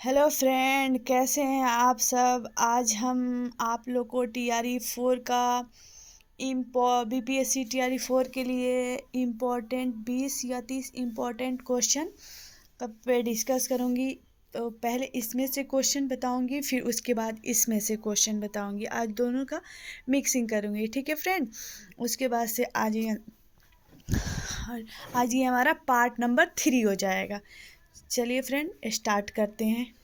Hello friend, कैसे हैं आप सब। आज हम आप लोग को TRE 4 का BPSC TRE 4 के लिए इम्पोर्टेंट 20 या 30 इम्पोर्टेंट क्वेश्चन पे डिस्कस करूँगी। तो पहले इसमें से क्वेश्चन बताऊँगी, फिर उसके बाद इसमें से क्वेश्चन बताऊँगी। आज दोनों का मिक्सिंग करूँगी, ठीक है फ्रेंड। उसके बाद से आज ये हमारा पार्ट नंबर 3 हो जाएगा। चलिए फ्रेंड, स्टार्ट करते हैं।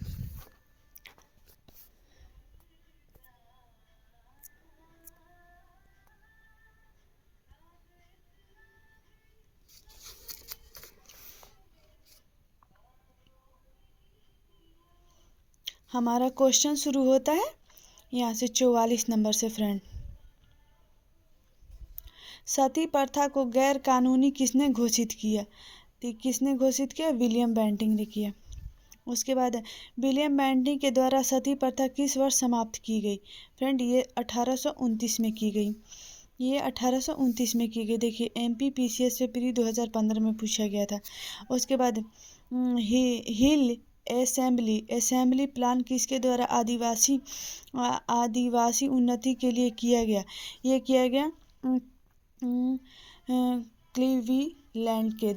हमारा क्वेश्चन शुरू होता है यहाँ से 44 नंबर से फ्रेंड। सती प्रथा को गैर कानूनी किसने घोषित किया? तो किसने घोषित किया? विलियम बेंटिंक ने किया। उसके बाद विलियम बेंटिंक के द्वारा सती प्रथा किस वर्ष समाप्त की गई? फ्रेंड, ये 1829 में की गई। ये 1829 में की गई। देखिए, MPPCS से प्री 2015 में पूछा गया था। उसके बाद हिल असेंबली प्लान किसके द्वारा आदिवासी उन्नति के लिए किया गया? ये किया गया क्लीवीलैंड के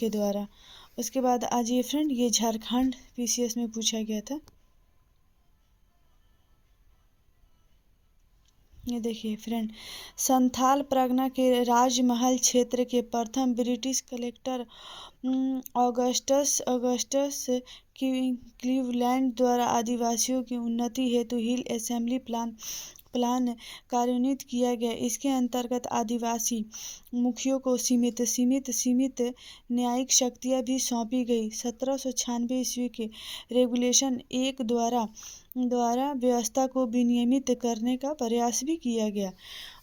द्वारा। उसके बाद आज ये फ्रेंड, ये झारखंड PCS में पूछा गया था। ये देखिए फ्रेंड, संथाल परगना के राजमहल क्षेत्र के प्रथम ब्रिटिश कलेक्टर ऑगस्टस क्लीवलैंड द्वारा आदिवासियों की उन्नति हेतु हिल असेंबली प्लान कार्यान्वित किया गया। इसके अंतर्गत आदिवासी मुखियों को सीमित न्यायिक शक्तियाँ भी सौंपी गई। 1796 ईस्वी के रेगुलेशन 1 द्वारा व्यवस्था को विनियमित करने का प्रयास भी किया गया।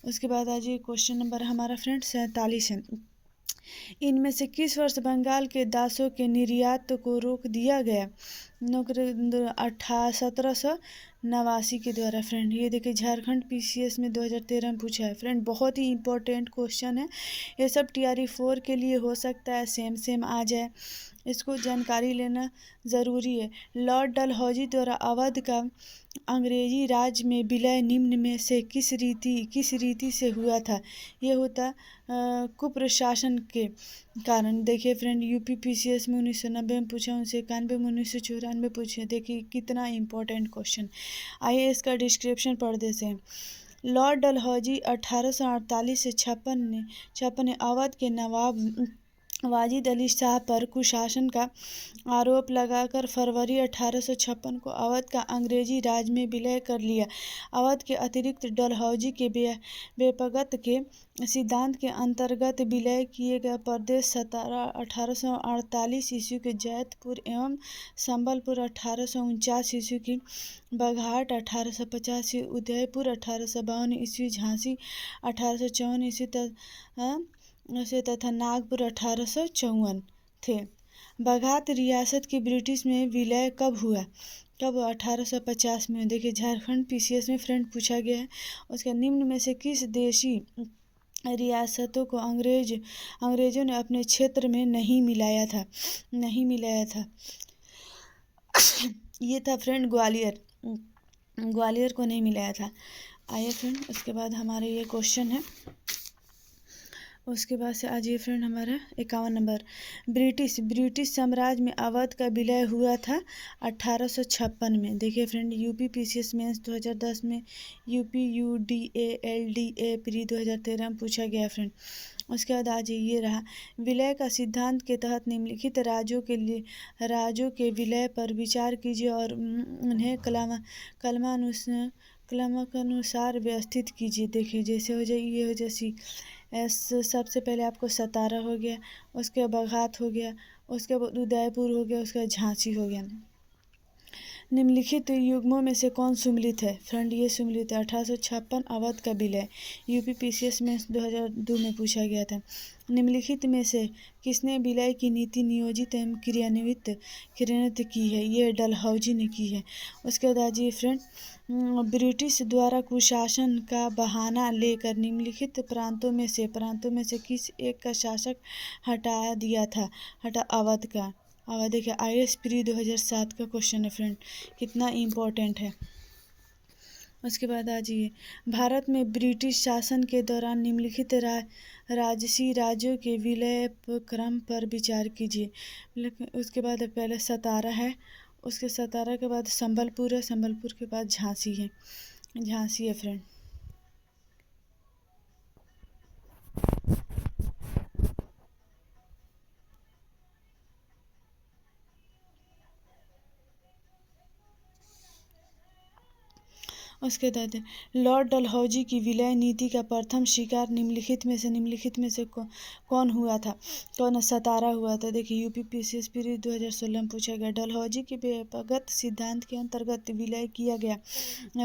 उसके बाद आज ये क्वेश्चन नंबर हमारा फ्रेंड 47 है। इनमें से किस वर्ष बंगाल के दासों के निर्यात को रोक दिया गया? 1789 के द्वारा फ्रेंड। ये देखिए, झारखंड PCS में 2013 में पूछा है फ्रेंड। बहुत ही इंपॉर्टेंट क्वेश्चन है। ये सब TRE 4 के लिए हो सकता है सेम आ जाए, इसको जानकारी लेना ज़रूरी है। लॉर्ड डलहौजी द्वारा अवध का अंग्रेजी राज में विलय निम्न में से किस रीति से हुआ था? ये होता कुप्रशासन के कारण। देखिए फ्रेंड, UPPCS में 1990 में पूछा, 1991 में, 1994 पूछे। देखिए कितना इम्पोर्टेंट क्वेश्चन। आइए इसका डिस्क्रिप्शन पढ़ देते हैं। लॉर्ड डलहौजी 1848 से 56 अवध के नवाब वाजिद अली शाह पर कुशासन का आरोप लगाकर फरवरी 1856 को अवध का अंग्रेजी राज में विलय कर लिया। अवध के अतिरिक्त डलहौजी के बेपगत के सिद्धांत के अंतर्गत विलय किए गए प्रदेश 1848 ईस्वी के जैतपुर एवं संबलपुर, 1849 ईस्वी की बघाट, 1850 उदयपुर, 1852 ईस्वी झांसी, 1854 ईस्वी तथा नागपुर 1854 थे। बघात रियासत की ब्रिटिश में विलय कब हुआ? 1850 में। देखिए, झारखंड PCS में फ्रेंड पूछा गया है। उसका निम्न में से किस देशी रियासतों को अंग्रेजों ने अपने क्षेत्र में नहीं मिलाया था? ये था फ्रेंड ग्वालियर को नहीं मिलाया था। आइए फ्रेंड, उसके बाद हमारे ये क्वेश्चन है। उसके बाद से आज ये फ्रेंड हमारा 51 नंबर। ब्रिटिश साम्राज्य में अवध का विलय हुआ था 1856 में। देखिए फ्रेंड, UPPCS मेंस 2010 में, UPUDA प्री 2013 में पूछा गया फ्रेंड। उसके बाद आज ये रहा, विलय का सिद्धांत के तहत निम्नलिखित राज्यों के विलय पर विचार कीजिए और उन्हें क्रमानुसार व्यवस्थित कीजिए। देखिए, जैसे हो जाए, ये हो जैसी सबसे पहले आपको सतारा हो गया, उसके बाद बघात हो गया, उसके बाद उदयपुर हो गया, उसके बाद झांसी हो गया। निम्नलिखित युग्मों में से कौन सुमेलित है? फ्रेंड, ये सुमेलित है। 1856 अवध का विलय, UPPCS में 2002 में पूछा गया था। निम्नलिखित में से किसने विलय की नीति नियोजित एवं क्रियान्वित की है? ये डलहौजी ने की है। उसके बाद आज ये फ्रेंड, ब्रिटिश द्वारा कुशासन का बहाना लेकर निम्नलिखित प्रांतों में से किस एक का शासक हटा अवध का? अब देखिए IAS प्री 2007 का क्वेश्चन है फ्रेंड, कितना इम्पोर्टेंट है। उसके बाद आ जाइए, भारत में ब्रिटिश शासन के दौरान निम्नलिखित राजसी राज्यों के विलय क्रम पर विचार कीजिए। लेकिन उसके बाद पहले सतारा है, उसके सतारा के बाद संबलपुर है, संबलपुर के बाद झांसी है, झांसी है फ्रेंड। उसके बाद लॉर्ड डलहौजी की विलय नीति का प्रथम शिकार निम्नलिखित में से कौन हुआ था, कौन सतारा हुआ था। देखिए UPPCS प्री 2016 में पूछा गया, डलहौजी के व्यक्तिगत सिद्धांत के अंतर्गत विलय किया गया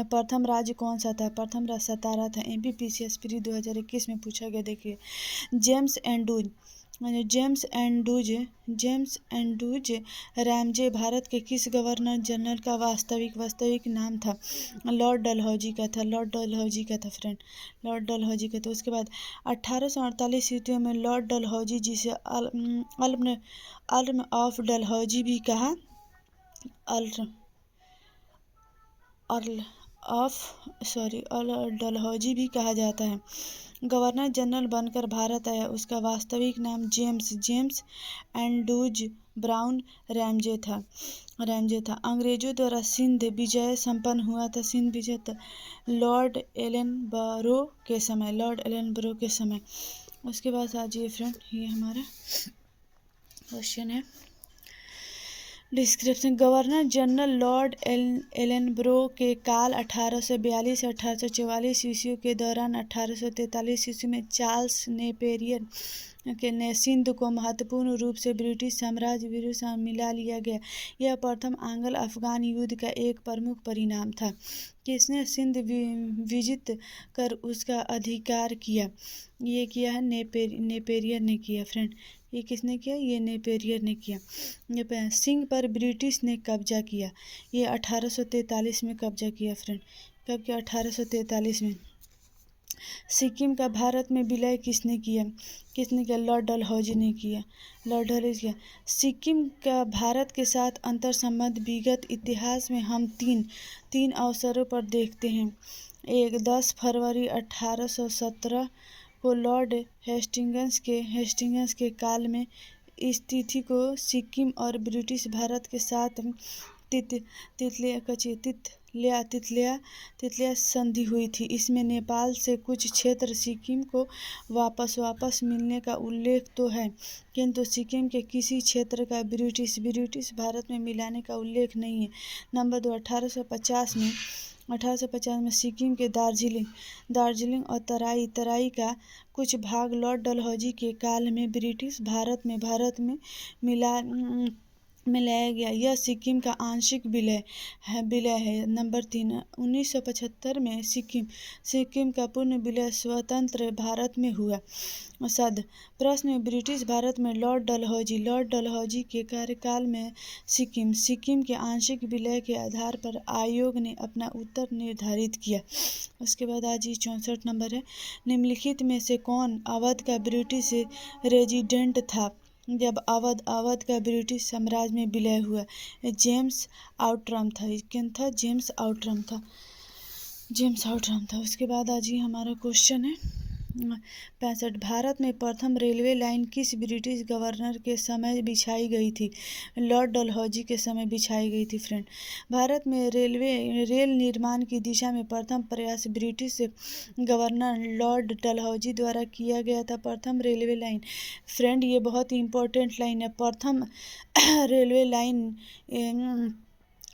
प्रथम राज्य कौन सा था, प्रथम राज्य सतारा था। MPPCS प्री 2021 में पूछा गया, देखिए जेम्स एंड्रूज रैमजे भारत के किस गवर्नर जनरल का वास्तविक नाम था, लॉर्ड डलहौजी का था, लॉर्ड डलहौजी का था फ्रेंड, लॉर्ड डलहौजी का था। उसके बाद 1848 ईस्वी में लॉर्ड डलहौजी जिसे अल्म ऑफ डलहौजी भी कहा, डलहौजी भी कहा जाता है, गवर्नर जनरल बनकर भारत आया। उसका वास्तविक नाम जेम्स एंड्रूज ब्राउन रैमजे था। अंग्रेजों द्वारा सिंध विजय संपन्न हुआ था, सिंध विजय था लॉर्ड एलनबरो के समय। उसके बाद आ जाइए फ्रेंड, ये हमारा क्वेश्चन है डिस्क्रिप्शन। गवर्नर जनरल लॉर्ड एलनब्रो के काल 1842 से 1844 ईस्वी के दौरान 1843 ईस्वी में चार्ल्स नेपियर ने सिंध को महत्वपूर्ण रूप से ब्रिटिश साम्राज्य विरुद्ध मिला लिया गया। यह प्रथम आंग्ल अफगान युद्ध का एक प्रमुख परिणाम था। किसने सिंध विजित कर उसका अधिकार किया, ये किया है नेपेरियर ने किया फ्रेंड। ये किसने किया, ये नेपेरियर ने किया। ये सिंह पर ब्रिटिश ने कब्जा किया, ये 1843 में कब्जा किया फ्रेंड। कब किया, 1843 में। सिक्किम का भारत में विलय किसने किया, लॉर्ड डलहौजी ने किया, लॉर्ड डलहौजी किया। सिक्किम का भारत के साथ अंतर संबंध विगत इतिहास में हम तीन अवसरों पर देखते हैं। 10 फरवरी 1817 को लॉर्ड हेस्टिंग्स के काल में इस तिथि को सिक्किम और ब्रिटिश भारत के साथ तितलिया संधि हुई थी। इसमें नेपाल से कुछ क्षेत्र सिक्किम को वापस मिलने का उल्लेख तो है, किंतु सिक्किम के किसी क्षेत्र का ब्रिटिश भारत में मिलाने का उल्लेख नहीं है। नंबर 2, 1850 में सिक्किम के दार्जिलिंग और तराई का कुछ भाग लॉर्ड डलहौजी के काल में ब्रिटिश भारत में मिलाया गया। यह सिक्किम का आंशिक विलय है। नंबर 3, 1975 में सिक्किम का पूर्ण विलय स्वतंत्र भारत में हुआ। प्रश्न में ब्रिटिश भारत में लॉर्ड डलहौजी के कार्यकाल में सिक्किम के आंशिक विलय के आधार पर आयोग ने अपना उत्तर निर्धारित किया। उसके बाद आज 64 नंबर है, निम्नलिखित में से कौन अवध का ब्रिटिश रेजिडेंट था जब अवध का ब्रिटिश साम्राज्य में विलय हुआ? जेम्स आउटरम था, जेम्स आउटरम था। उसके बाद आज ही हमारा क्वेश्चन है 65, भारत में प्रथम रेलवे लाइन किस ब्रिटिश गवर्नर के समय बिछाई गई थी? लॉर्ड डलहौजी के समय बिछाई गई थी फ्रेंड। भारत में रेल निर्माण की दिशा में प्रथम प्रयास ब्रिटिश गवर्नर लॉर्ड डलहौजी द्वारा किया गया था। प्रथम रेलवे लाइन फ्रेंड, ये बहुत ही इम्पोर्टेंट लाइन है। प्रथम रेलवे लाइन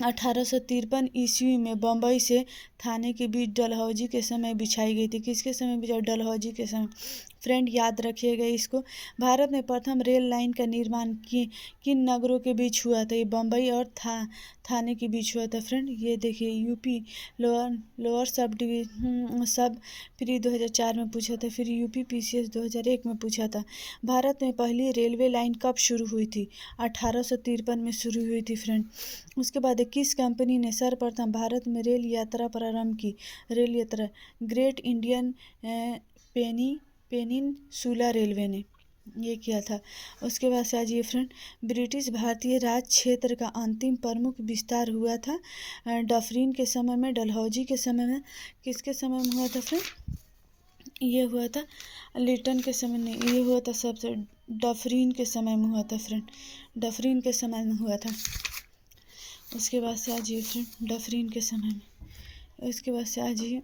1853 ईस्वी में बम्बई से थाने के बीच डलहौजी के समय बिछाई गई थी। किसके समय बिछाई? डलहौजी के समय। फ्रेंड याद रखिएगा इसको। भारत में प्रथम रेल लाइन का निर्माण किन नगरों के बीच हुआ था? ये बम्बई और थाने के बीच हुआ था फ्रेंड। ये देखिए यूपी लोअर सब प्री 2004 में पूछा था, फिर UPPCS 2001 में पूछा था। भारत में पहली रेलवे लाइन कब शुरू हुई थी? 1853 में शुरू हुई थी फ्रेंड। उसके बाद किस कंपनी ने सर्वप्रथम भारत में रेल यात्रा प्रारंभ की? रेल यात्रा ग्रेट इंडियन पेनिनसुला रेलवे ने। ये किया था। उसके बाद से आज ये फ्रेंड ब्रिटिश भारतीय राज क्षेत्र का अंतिम प्रमुख विस्तार हुआ था डफरिन के समय में, डलहौजी के समय में। किसके समय में हुआ था फ्रेंड? ये हुआ था लिटन के समय नहीं, ये हुआ था सबसे डफरिन के समय में हुआ था फ्रेंड, डफरिन के समय में हुआ था। उसके बाद से आज ये फ्रेंड डफरिन के समय में। उसके बाद से आज ये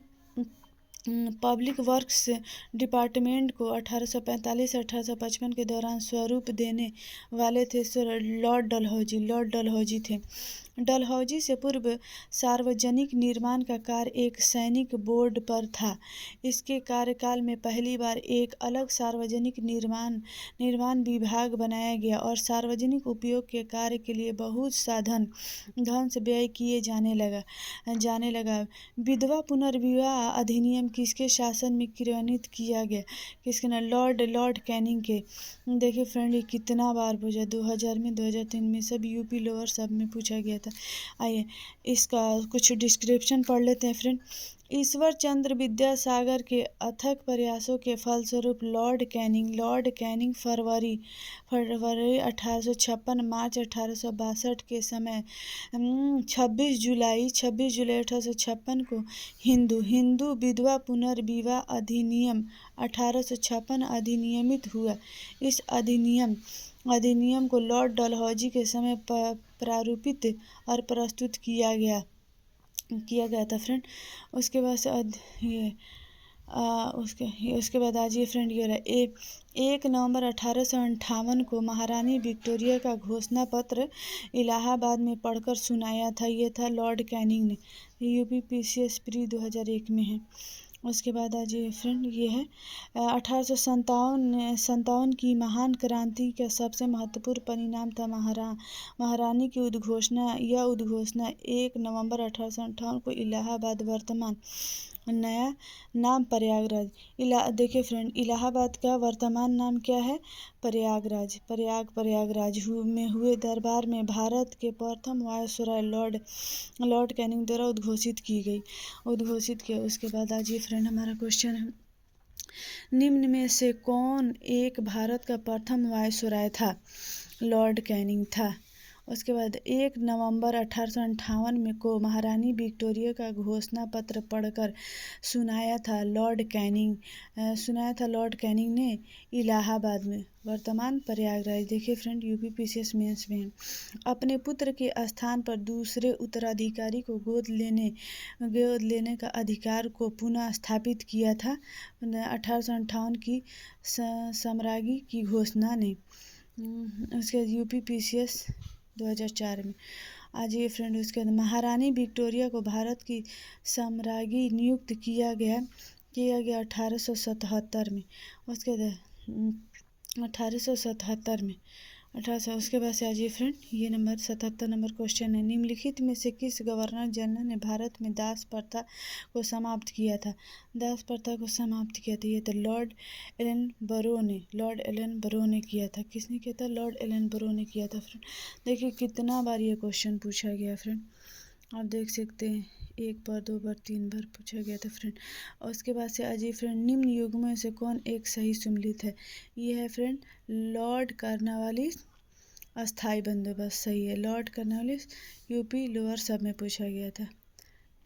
पब्लिक वर्क्स डिपार्टमेंट को 1845 से 1855 के दौरान स्वरूप देने वाले थे sir Lord Dalhousie. Lord Dalhousie थे। डलहौजी से पूर्व सार्वजनिक निर्माण का कार्य एक सैनिक बोर्ड पर था। इसके कार्यकाल में पहली बार एक अलग सार्वजनिक निर्माण विभाग बनाया गया और सार्वजनिक उपयोग के कार्य के लिए बहुत साधन धन से व्यय किए जाने लगा। विधवा पुनर्विवाह अधिनियम किसके शासन में क्रियान्वित किया गया? किसके ना? लॉर्ड कैनिंग के। देखिए फ्रेंड ये कितना बार पूछा, 2000 में, 2003 में, सब यूपी लोअर सब में पूछा गया था। आइए इसका कुछ डिस्क्रिप्शन पढ़ लेते हैं फ्रेंड। ईश्वर चंद्र विद्यासागर के अथक प्रयासों के फलस्वरूप लॉर्ड कैनिंग फरवरी 1856 मार्च 1862 के समय 26 जुलाई 1856 को हिंदू विधवा पुनर्विवाह अधिनियम 1856 अधिनियमित हुआ। इस अधिनियम को लॉर्ड डलहौजी के समय प्रारूपित और प्रस्तुत किया गया था फ्रेंड। उसके बाद से उसके बाद आज ये फ्रेंड ये रहा 1 नवंबर 1858 को महारानी विक्टोरिया का घोषणा पत्र इलाहाबाद में पढ़कर सुनाया था। ये था लॉर्ड कैनिंग ने। UPPCS प्री 2001 में है। उसके बाद आज ये फ्रेंड ये है 1857 की महान क्रांति का सबसे महत्वपूर्ण परिणाम था महारानी की उद्घोषणा। यह उद्घोषणा 1 नवंबर 1858 को इलाहाबाद वर्तमान नया नाम प्रयागराज। देखिए फ्रेंड इलाहाबाद का वर्तमान नाम क्या है? प्रयागराज में हुए दरबार में भारत के प्रथम वायसराय लॉर्ड कैनिंग द्वारा उद्घोषित किया। उसके बाद आज ये फ्रेंड हमारा क्वेश्चन है निम्न में से कौन एक भारत का प्रथम वायसराय था? लॉर्ड कैनिंग था। उसके बाद 1 नवंबर 1858 में को महारानी विक्टोरिया का घोषणा पत्र पढ़कर सुनाया था लॉर्ड कैनिंग ने इलाहाबाद में, वर्तमान प्रयागराज। देखिए फ्रेंड UPPCS मेंस में है। अपने पुत्र के स्थान पर दूसरे उत्तराधिकारी को गोद लेने का अधिकार को पुनः स्थापित किया था 1858 की साम्राज्ञी की घोषणा ने। उसके UPPCS 2004 में। आज ये फ्रेंड उसके बाद महारानी विक्टोरिया को भारत की साम्राज्ञी नियुक्त किया गया 1877 में। उसके बाद 1877 में 1800। उसके बाद से आज ये फ्रेंड ये 77 नंबर क्वेश्चन है निम्नलिखित में से किस गवर्नर जनरल ने भारत में दास प्रथा को समाप्त किया था? ये तो लॉर्ड एलन बरो ने किया था। किसने किया था? लॉर्ड एलन बरो ने किया था फ्रेंड। देखिए कितना बार ये क्वेश्चन पूछा गया फ्रेंड, आप देख सकते हैं 1 बार 2 बार 3 बार पूछा गया था फ्रेंड। और उसके बाद से आज ये फ्रेंड निम्न युग्मों से कौन एक सही सुमेलित है? ये है फ्रेंड लॉर्ड कॉर्नवालिस अस्थाई बंदोबस्त सही है। लॉर्ड कॉर्नवालिस यूपी लोअर सब में पूछा गया था।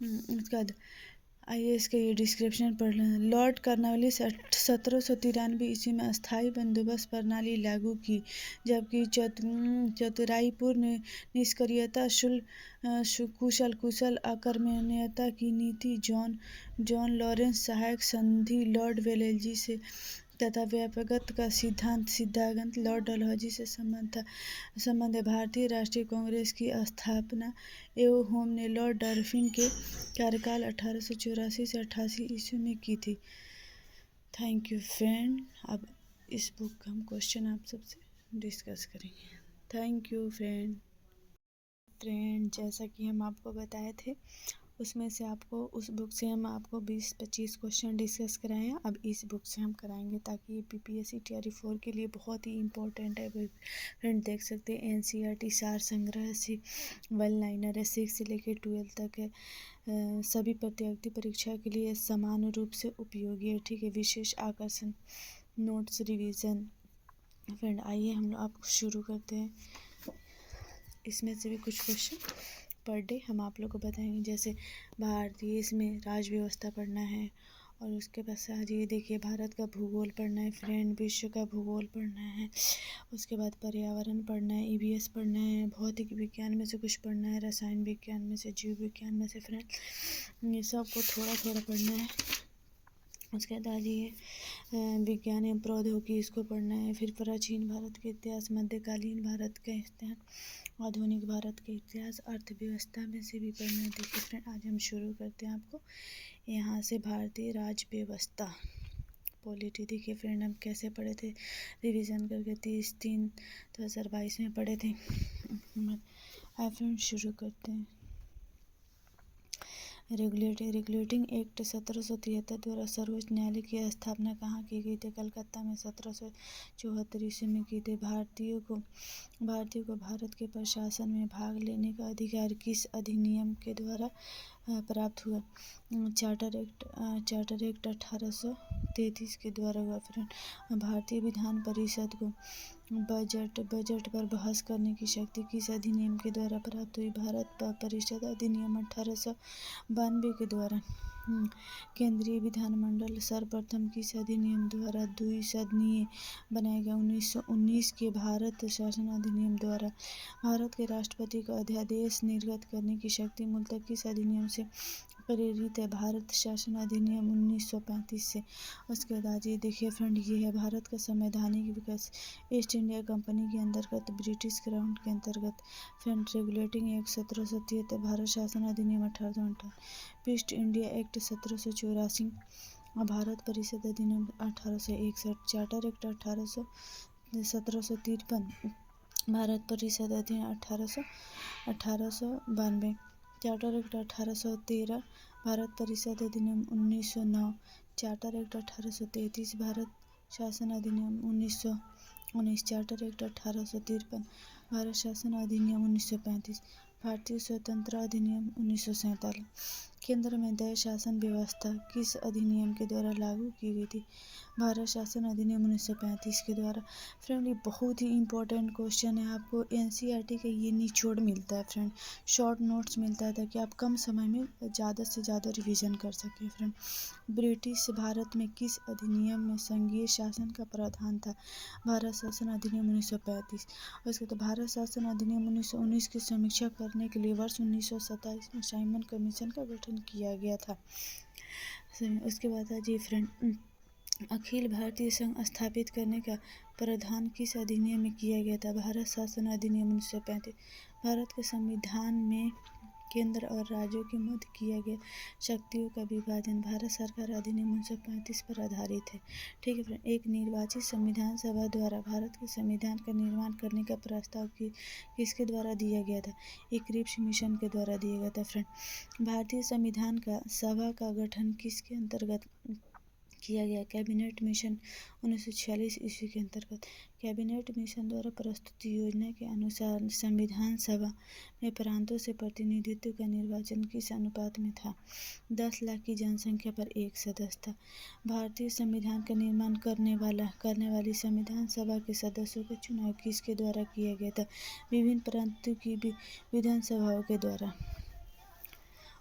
उसके बाद आइए इसका ये डिस्क्रिप्शन पढ़ लें। लॉर्ड कॉर्नवालिस 1793 ईस्वी में अस्थाई बंदोबस्त प्रणाली लागू की, जबकि चतुराईपूर्ण निष्क्रियता कुशल अकर्मण्यता की नीति जॉन लॉरेंस सहायक संधि लॉर्ड वेलेस्ली से तथा व्यापकता का सिद्धांत लॉर्ड डलहौजी से संबंध है। भारतीय राष्ट्रीय कांग्रेस की स्थापना एवं होम ने लॉर्ड डरफिन के कार्यकाल 1884 से 88 ईस्वी में की थी। Thank you friend. अब इस बुक का हम क्वेश्चन आप सबसे डिस्कस करेंगे। Thank you friend. जैसा कि हम आपको बताए थे उसमें से उस बुक से हम आपको 20-25 क्वेश्चन डिस्कस कराए हैं। अब इस बुक से हम कराएंगे ताकि ये PPSC TRE 4 के लिए बहुत ही इम्पोर्टेंट है फ्रेंड। देख सकते हैं NCERT सार संग्रह से 1 लाइनर है, 6 से लेकर 12 तक है। सभी प्रतियोगिता परीक्षा के लिए समान रूप से उपयोगी है। ठीक है। विशेष आकर्षण, नोट्स, रिवीजन फ्रेंड आइए हम लोग आप शुरू करते हैं। इसमें से भी कुछ क्वेश्चन पर डे हम आप लोग को बताएंगे। जैसे भारतीय इसमें राज व्यवस्था पढ़ना है, और उसके पश्चात ये देखिए भारत का भूगोल पढ़ना है फ्रेंड, विश्व का भूगोल पढ़ना है, उसके बाद पर्यावरण पढ़ना है, ईवीएस पढ़ना है, भौतिक विज्ञान में से कुछ पढ़ना है, रसायन विज्ञान में से, जीव विज्ञान में से फ्रेंड ये सब को थोड़ा थोड़ा पढ़ना है। उसके बाद ये विज्ञान एवं प्रौद्योगिकी इसको पढ़ना है। फिर प्राचीन भारत के इतिहास, मध्यकालीन भारत का इतिहास, आधुनिक भारत के इतिहास, अर्थव्यवस्था में से भी पढ़ना है। देखिए फ्रेंड आज हम शुरू करते हैं आपको यहाँ से भारतीय राज व्यवस्था पॉलिटी। देखिए फ्रेंड हम कैसे पढ़े थे, रिवीजन करके 30/3/2022 में पढ़े थे। फ्रेंड शुरू करते हैं। रेगुलेटिंग एक्ट 1773 द्वारा सर्वोच्च न्यायालय की स्थापना कहाँ की गई थी? कलकत्ता में 1774 ईस्वी में की थी। भारतीयों को भारत के प्रशासन में भाग लेने का अधिकार किस अधिनियम के द्वारा प्राप्त हुआ? चार्टर एक्ट 1833 के द्वारा हुआ। फ्रेंड भारतीय विधान परिषद को बजट पर बहस करने की शक्ति किस अधिनियम के द्वारा प्राप्त हुई? भारत परिषद अधिनियम 1892 के द्वारा। केंद्रीय विधानमंडल सर्वप्रथम किस अधिनियम द्वारा द्विसदनीय बनाया गया? 1919 के भारत शासन अधिनियम द्वारा। भारत के राष्ट्रपति को अध्यादेश निर्गत करने की शक्ति मूलतः किस अधिनियम से प्रेरित है? भारत शासन अधिनियम 1935 से। उसके बाद ये देखिए फ्रेंड ये है भारत का संवैधानिक विकास ईस्ट इंडिया कंपनी के अंतर्गत, ब्रिटिश क्राउन के अंतर्गत। फ्रेंड रेगुलेटिंग एक्ट 1773, भारत शासन अधिनियम 1858, ईस्ट इंडिया एक्ट 1784, भारत परिषद अधिनियम 1861, चार्टर एक्ट 1753, भारत परिषद अधिनियम 1892, चार्टर एक्ट 1813, भारत परिषद अधिनियम 1909, चार्टर एक्ट 1833, भारत शासन अधिनियम 1919, चार्टर एक्ट 1853, भारत शासन अधिनियम 1935, भारतीय स्वतंत्रता अधिनियम 1947। केंद्र में दय शासन व्यवस्था किस अधिनियम के द्वारा लागू की गई थी? भारत शासन अधिनियम 1935 के द्वारा। फ्रेंड ये बहुत ही इंपॉर्टेंट क्वेश्चन है, आपको एनसीईआरटी का ये निचोड़ मिलता है फ्रेंड, शॉर्ट नोट्स मिलता है ताकि आप कम समय में ज़्यादा से ज़्यादा रिवीजन कर सकें। फ्रेंड ब्रिटिश भारत में किस अधिनियम में संघीय शासन का प्रावधान था? भारत शासन अधिनियम 1935। उसके बाद भारत शासन अधिनियम 1919 की समीक्षा करने के लिए वर्ष 1927 में साइमन कमीशन का गठन किया गया था। उसके बाद जी फ्रेंड अखिल भारतीय संघ स्थापित करने का प्रावधान किस अधिनियम में किया गया था? भारत शासन अधिनियम 1935। भारत के संविधान में केंद्र और राज्यों के मध्य किया गया शक्तियों का विभाजन भारत सरकार अधिनियम 1935 पर आधारित है। ठीक है फ्रेंड एक निर्वाचित संविधान सभा द्वारा भारत के संविधान का निर्माण करने का प्रस्ताव किसके द्वारा दिया गया था? एक क्रिप्स मिशन के द्वारा दिया गया था। फ्रेंड भारतीय संविधान का सभा का गठन किसके अंतर्गत किया गया? कैबिनेट मिशन 1946 ईस्वी के अंतर्गत। कैबिनेट मिशन द्वारा प्रस्तुत योजना के अनुसार संविधान सभा में प्रांतों से प्रतिनिधित्व का निर्वाचन किस अनुपात में था? 10 लाख की जनसंख्या पर एक सदस्य था। भारतीय संविधान का निर्माण करने वाली संविधान सभा के सदस्यों का चुनाव किसके द्वारा किया गया था? विभिन्न प्रांतों की विधानसभाओं के द्वारा।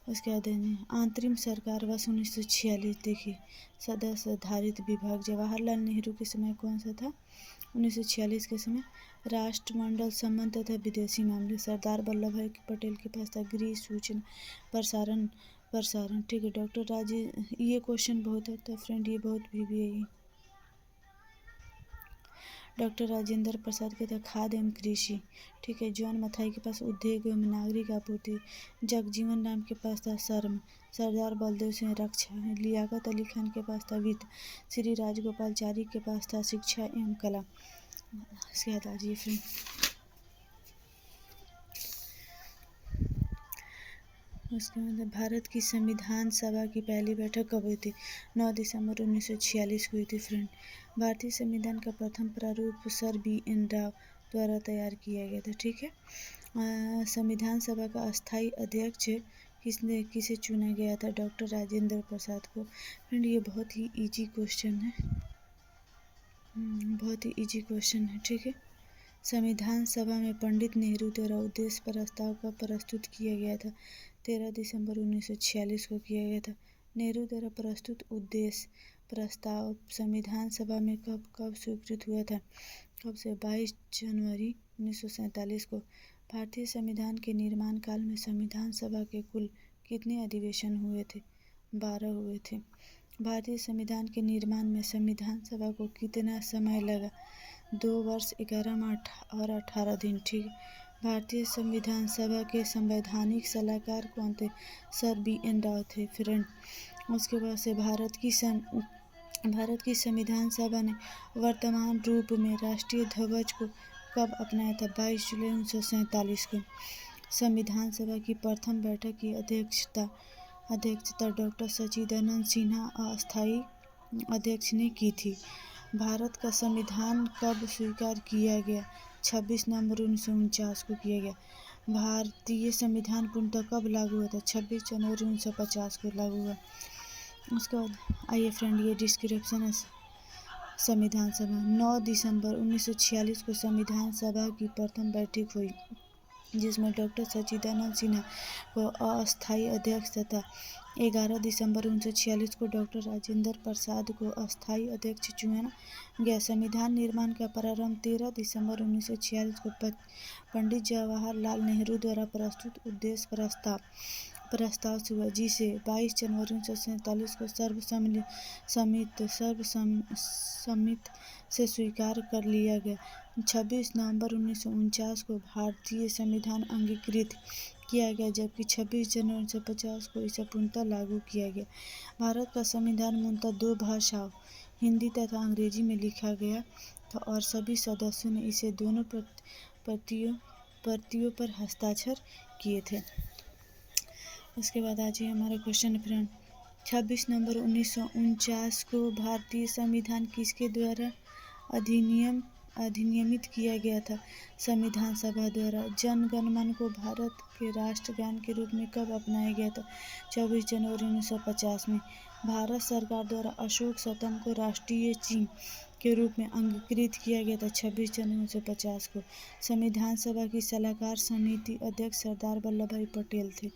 उसके बाद अंतरिम सरकार वर्ष 1946। देखिए सदस्य आधारित विभाग जवाहरलाल नेहरू के समय कौन सा था? 1946 के समय राष्ट्रमंडल संबंध तथा विदेशी मामले। सरदार वल्लभ भाई पटेल के पास था गृह सूचना प्रसारण। ठीक है डॉक्टर राजेंद्र, ये क्वेश्चन बहुत आता है फ्रेंड, ये बहुत भी है ये। डॉक्टर राजेंद्र प्रसाद के था खाद्य एवं कृषि। ठीक है जॉन मथाई के पास उद्योग एवं नागरिक आपूर्ति। जगजीवन राम के पास था श्रम। सरदार बलदेव सिंह रक्षा। लियाकत अली खान के पास था वित्त। श्री राजगोपालचारी के पास था शिक्षा एवं कला। इसके बाद आइए फ्रेंड उसके बाद भारत की संविधान सभा की पहली बैठक कब हुई थी? 9 दिसंबर 1946 को हुई थी। फ्रेंड भारतीय संविधान का प्रथम प्रारूप सर BN राव द्वारा तैयार किया गया था। ठीक है संविधान सभा का अस्थायी अध्यक्ष किसे चुना गया था? डॉक्टर राजेंद्र प्रसाद को। फ्रेंड ये बहुत ही इजी क्वेश्चन है। बहुत ही इजी क्वेश्चन है, ठीक है। संविधान सभा में पंडित नेहरू द्वारा उद्देश्य प्रस्ताव कब प्रस्तुत किया गया था? 13 दिसंबर 1946 को किया गया था। नेहरू द्वारा प्रस्तुत उद्देश्य प्रस्ताव संविधान सभा में कब स्वीकृत हुआ था? कब से? 22 जनवरी 1947 को। भारतीय संविधान के निर्माण काल में संविधान सभा के कुल कितने अधिवेशन हुए थे? 12 हुए थे। भारतीय संविधान के निर्माण में संविधान सभा को कितना समय लगा? 2 वर्ष 11 माह और 18 दिन, ठीक। भारतीय संविधान सभा के संवैधानिक सलाहकार कौन थे? सर BN राव थे, फ्रेंड। उसके बाद से भारत की संविधान सभा ने वर्तमान रूप में राष्ट्रीय ध्वज को कब अपनाया था? 22 जुलाई 1947 को। संविधान सभा की प्रथम बैठक की अध्यक्षता डॉक्टर सच्चिदानंद सिन्हा अस्थायी अध्यक्ष ने की थी। भारत का संविधान कब स्वीकार किया गया? 26 नवंबर 1949 को किया गया। भारतीय संविधान पूर्णतः कब लागू हुआ था? 26 जनवरी 1950 को लागू हुआ। उसके बाद आइए फ्रेंड, ये डिस्क्रिप्शन है संविधान सभा। 9 दिसंबर 1946 को संविधान सभा की प्रथम बैठक हुई, जिसमें डॉक्टर सच्चिदानंद सिन्हा को अस्थायी अध्यक्ष तथा 11 दिसंबर 1946 को डॉक्टर राजेंद्र प्रसाद को अस्थायी अध्यक्ष चुना गया। संविधान निर्माण का प्रारंभ 13 दिसंबर 1946 को पंडित जवाहरलाल नेहरू द्वारा प्रस्तुत उद्देश्य प्रस्ताव से हुआ, जिसे 22 जनवरी 1947 को सर्वसम्मति से स्वीकार कर लिया गया। 26 नवंबर 1949 को भारतीय संविधान अंगीकृत किया गया, जबकि 26 जनवरी 1950 को इसे पूर्णतः लागू किया गया। भारत का संविधान मूलतः 2 भाषाओं हिंदी तथा अंग्रेजी में लिखा गया था और सभी सदस्यों ने इसे दोनों प्रतियों पर हस्ताक्षर किए थे। उसके बाद आज हमारा क्वेश्चन फ्रेंड, 26 नवंबर 1949 को भारतीय संविधान किसके द्वारा अधिनियमित किया गया था? संविधान सभा द्वारा। जन गण मन को भारत के राष्ट्रगान के रूप में कब अपनाया गया था? 24 जनवरी 1950 में। भारत सरकार द्वारा अशोक स्तंभ को राष्ट्रीय चिन्ह के रूप में अंगीकृत किया गया था 26 जनवरी 1950 को। संविधान सभा की सलाहकार समिति अध्यक्ष सरदार वल्लभ भाई पटेल थे।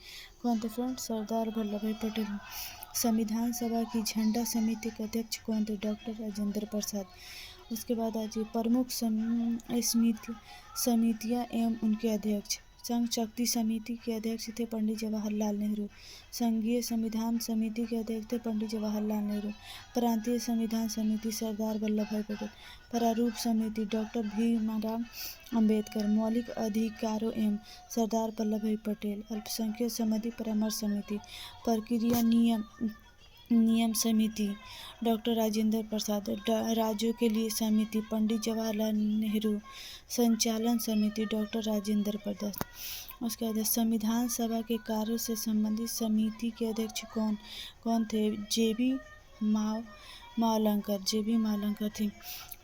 कौन थे फ्रेंड? सरदार वल्लभ भाई पटेल। संविधान सभा की झंडा समिति के अध्यक्ष कौन थे? डॉक्टर राजेंद्र प्रसाद। उसके बाद आज प्रमुख समितियां एवं उनके अध्यक्ष। संघ शक्ति समिति के अध्यक्ष थे पंडित जवाहरलाल नेहरू। संघीय संविधान समिति के अध्यक्ष थे पंडित जवाहरलाल नेहरू। प्रांतीय संविधान समिति सरदार वल्लभ भाई पटेल। प्रारूप समिति डॉक्टर भीमराव अंबेडकर। मौलिक अधिकारों एवं सरदार वल्लभ भाई पटेल। अल्पसंख्यक संबंधी परामर्श समिति। प्रक्रिया नियम समिति डॉक्टर राजेंद्र प्रसाद। राज्यों के लिए समिति पंडित जवाहरलाल नेहरू। संचालन समिति डॉक्टर राजेंद्र प्रसाद। उसके बाद संविधान सभा के कार्यों से संबंधित समिति के अध्यक्ष कौन थे? JB मावलंकर थे।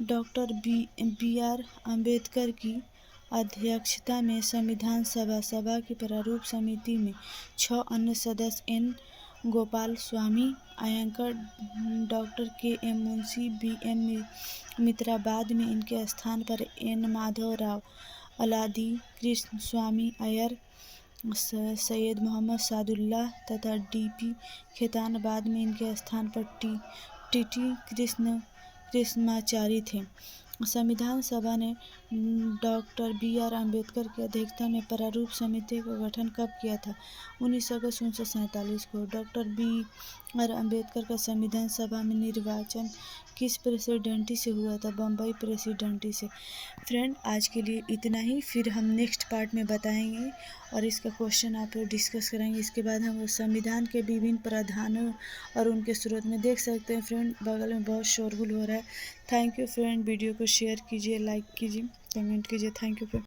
डॉक्टर BR अम्बेडकर की अध्यक्षता में संविधान सभा की प्रारूप समिति में 6 अन्य सदस्य N Gopal Swami अयंकर, doctor KM Munshi, BM मित्रा। बाद में इनके स्थान पर N माधव राव, अलादी कृष्ण स्वामी अय्यर, सैयद मोहम्मद सादुल्लाह तथा DP खेतान। बाद में इनके स्थान पर TT कृष्णाचारी थे। संविधान सभा ने डॉक्टर BR अम्बेडकर की अध्यक्षता में प्रारूप समिति का गठन कब किया था? 19 अगस्त 1947 को। डॉक्टर BR अम्बेडकर का संविधान सभा में निर्वाचन किस प्रेसिडेंसी से हुआ था? बम्बई प्रेसिडेंसी से। फ्रेंड, आज के लिए इतना ही, फिर हम नेक्स्ट पार्ट में बताएंगे और इसका क्वेश्चन आप डिस्कस करेंगे। इसके बाद हम संविधान के विभिन्न प्रावधानों और उनके स्रोत में देख सकते हैं। फ्रेंड, बगल में बहुत शोरगुल हो रहा है। थैंक यू फ्रेंड, वीडियो को शेयर कीजिए, लाइक कीजिए, कमेंट कीजिए। Thank you friend.